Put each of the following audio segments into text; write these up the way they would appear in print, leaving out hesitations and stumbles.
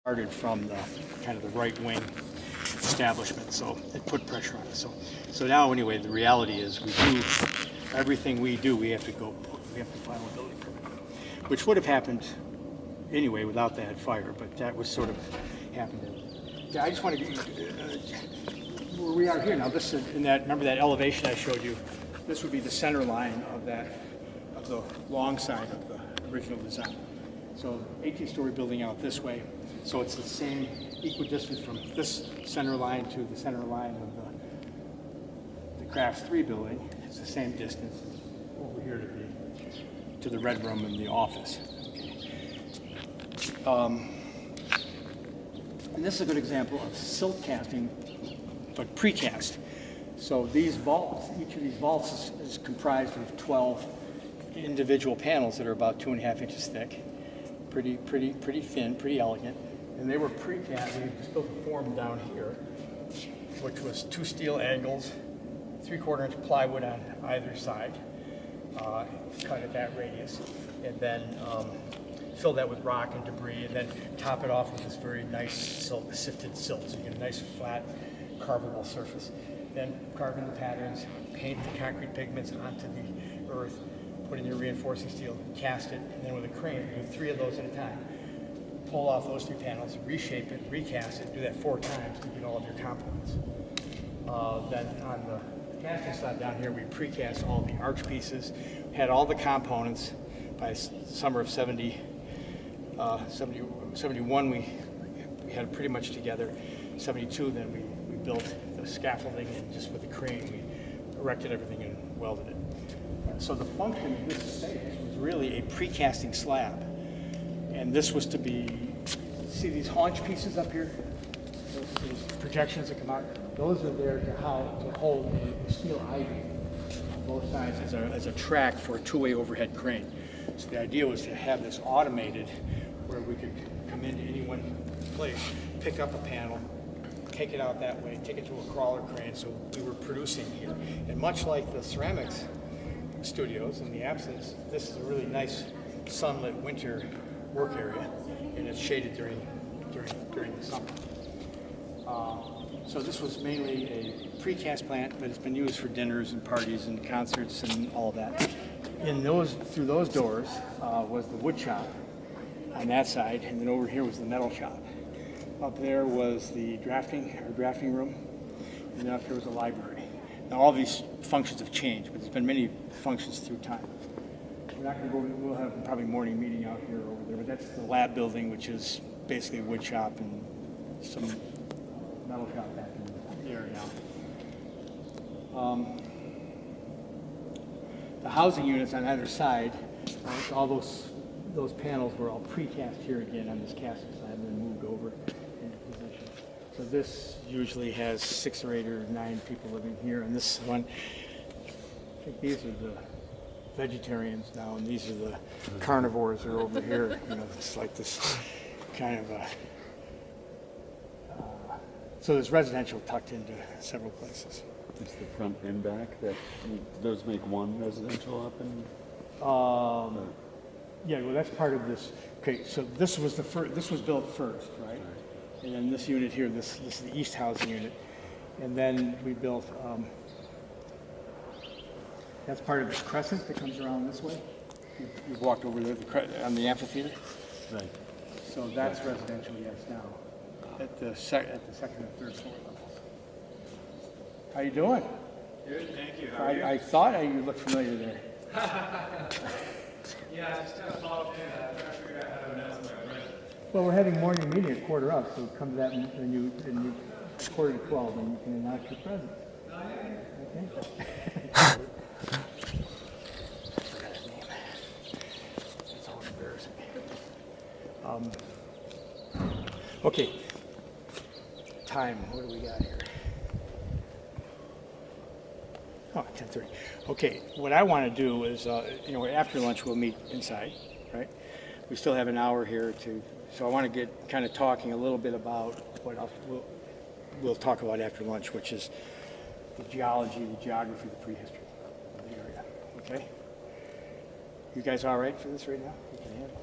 Started from the kind of the right wing establishment, so it put pressure on us. So now anyway, the reality is we do everything we do. We have to file a building permit, which would have happened anyway without that fire. But that was sort of happened. Yeah, I just want to where we are here now. This is in that. Remember that elevation I showed you? This would be the center line of the long side of the original design. So 18-story building out this way. So it's the same equidistance from this center line to the center line of the Crafts 3 building. It's the same distance over here to the red room and the office. Okay. And this is a good example of silt casting, but precast. So these vaults, each of these vaults is comprised of 12 individual panels that are about 2.5 inches thick. Pretty thin, pretty elegant. And they were precast. We just built a form down here, which was 2 steel angles, 3/4 inch plywood on either side, cut at that radius, and then fill that with rock and debris, and then top it off with this very nice sifted silt, so you get a nice flat carvable surface. Then carve in the patterns, paint the concrete pigments onto the earth, put in your reinforcing steel, cast it, and then with a crane, do 3 of those at a time. Pull off those 3 panels, reshape it, recast it, do that 4 times to get all of your components. Then on the casting slab down here, we precast all the arch pieces, had all the components. By summer of 71, we had it pretty much together. 72, then we built the scaffolding, and just with the crane, we erected everything and welded it. So the function of this space was really a precasting slab. And this was to be, see these haunch pieces up here? Those projections that come out? Those are there to hold a steel ivy on both sides as a track for a 2-way overhead crane. So the idea was to have this automated where we could come into any one place, pick up a panel, take it out that way, take it to a crawler crane. So we were producing here. And much like the ceramics studios in the absence, this is a really nice sunlit winter work area, and it's shaded during the summer. So this was mainly a precast plant, but it's been used for dinners and parties and concerts and all of that. Through those doors was the wood shop on that side, and then over here was the metal shop. Up there was the drafting room, and then up here was the library. Now all these functions have changed, but there's been many functions through time. We're not going to go. We'll have probably morning meeting out here or over there, but that's the lab building, which is basically a wood shop and some metal shop back in the area now. The housing units on either side, right, all those panels were all precast here again on this casting slab and then moved over into position. So this usually has 6 or 8 or 9 people living here, and this one, I think these are the vegetarians now, and these are the carnivores that are over here. You know, it's like this kind of so there's residential tucked into several places. It's the front and back that those make one residential up in. Yeah, well, that's part of this. Okay, so this was this was built first, right? And then this unit here, this is the east housing unit, and then we built. That's part of this crescent that comes around this way. You've walked over there on the amphitheater. Right. So that's residential, yes, now, at the second and third floor levels. How you doing? Good, thank you. How are you? I thought you looked familiar there. Yeah, I just kind of followed in. I trying to figure out how to announce my rent. Well, we're having morning meeting at 11:45, so come to that when you 11:45, and you can announce your presence. Okay. Okay, time, what do we got here? Oh, 10:30. Okay, what I want to do is, after lunch we'll meet inside, right? We still have an hour here so I want to get kind of talking a little bit about what else we'll talk about after lunch, which is the geology, the geography, the prehistory of the area, okay? You guys all right for this right now? You can handle it.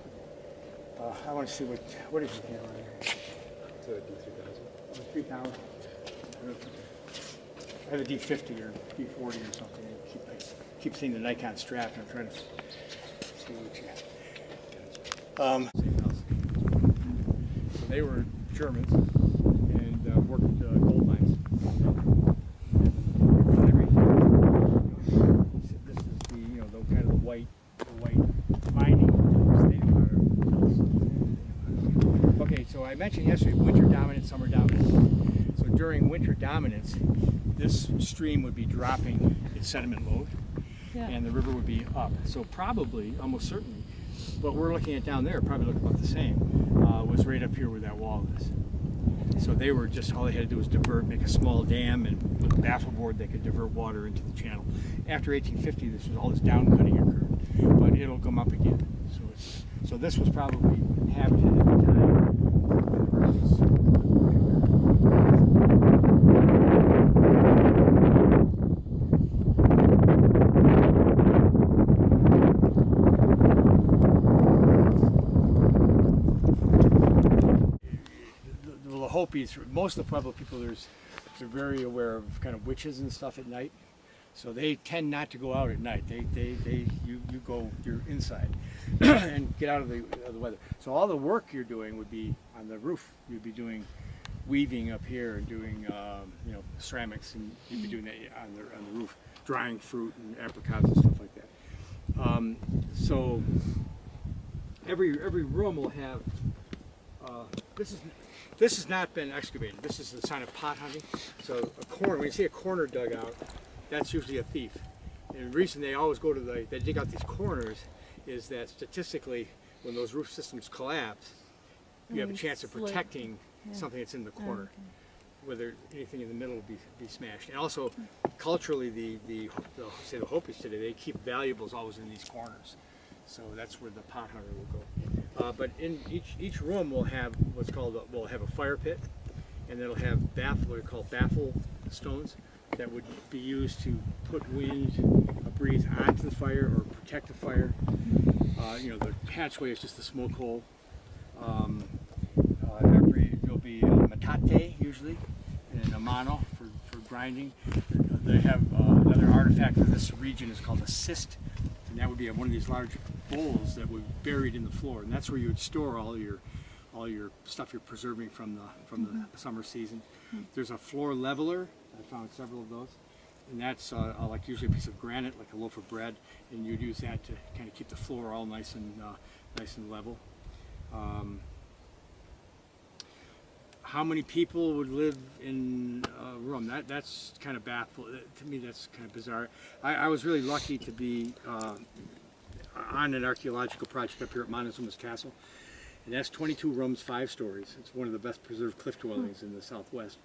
I want to see what is it here right here? It's a D3000. 3000. I have a D50 or D40 or something. I keep seeing the Nikon strap, and I'm trying to see what you got. So they were Germans and worked gold mines. This is the the kind of the white mining. Okay, so I mentioned yesterday winter dominance, summer dominance. So during winter dominance, this stream would be dropping its sediment load, and the river would be up. So probably, almost certainly, what we're looking at down there probably look about the same. Was right up here where that wall is. So they were just, all they had to do was divert, make a small dam, and with a baffle board they could divert water into the channel. After 1850, all this down cutting occurred, but it'll come up again. So this was probably inhabited at the time. The Hopis, most of the Pueblo people, they're very aware of kind of witches and stuff at night, so they tend not to go out at night. You're inside and get out of the weather. So all the work you're doing would be on the roof. You'd be doing weaving up here and doing ceramics, and you'd be doing that on the roof, drying fruit and apricots and stuff like that. So every room will have this has not been excavated. This is the sign of pot hunting. So a corner, when you see a corner dug out, that's usually a thief. And the reason they always go to they dig out these corners is that statistically, when those roof systems collapse, you have a chance of protecting something that's in the corner, whether anything in the middle will be smashed. And also, culturally, the Hopis today, they keep valuables always in these corners. So that's where the pot hunter will go. But in each room will have what's called will have a fire pit, and it'll have what are called baffle stones that would be used to put wind, a breeze onto the fire or protect the fire. The hatchway is just a smoke hole. There'll be a metate usually, and a mano for grinding. They have another artifact for this region is called a cyst, and that would be one of these large bowls that would be buried in the floor, and that's where you would store all your stuff you're preserving from the summer season. There's a floor leveler. I found several of those, and that's like usually a piece of granite, like a loaf of bread, and you'd use that to kind of keep the floor all nice and level. How many people would live in a room? That's kind of baffling to me. That's kind of bizarre. I was really lucky to be on an archaeological project up here at Montezuma's Castle, and that's 22 rooms, 5 stories. It's one of the best preserved cliff dwellings in the Southwest.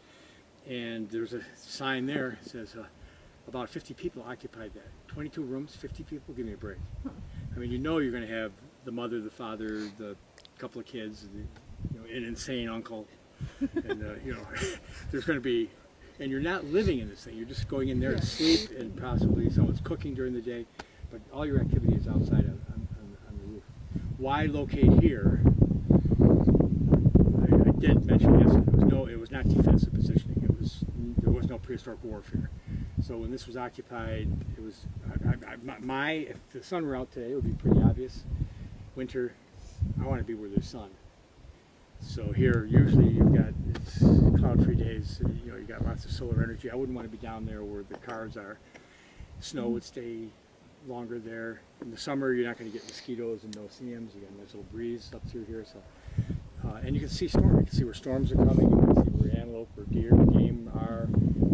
And there's a sign there that says about 50 people occupied that. 22 rooms, 50 people. Give me a break. I mean, you're going to have the mother, the father, the couple of kids, an insane uncle. And there's going to be, and you're not living in this thing. You're just going in there to sleep, and possibly someone's cooking during the day, but all your activity is outside on the roof. Why locate here? I did mention yes. It was not defensive positioning. There was no prehistoric warfare. So when this was occupied, it was if the sun were out today, it would be pretty obvious. Winter, I want to be where there's sun. So here, usually it's cloud-free days. You got lots of solar energy. I wouldn't want to be down there where the cars are. Snow would stay longer there. In the summer, you're not going to get mosquitoes and no-see-ums. You got a nice little breeze up through here. So, and you can see storms. You can see where storms are coming. You can see where antelope or deer, game are.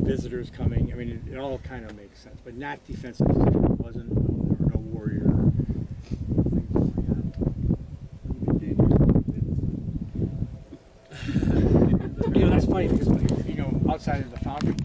Visitors coming. I mean, it all kind of makes sense, but not defensive. It wasn't. There were no warrior. That's funny because outside of the foundry,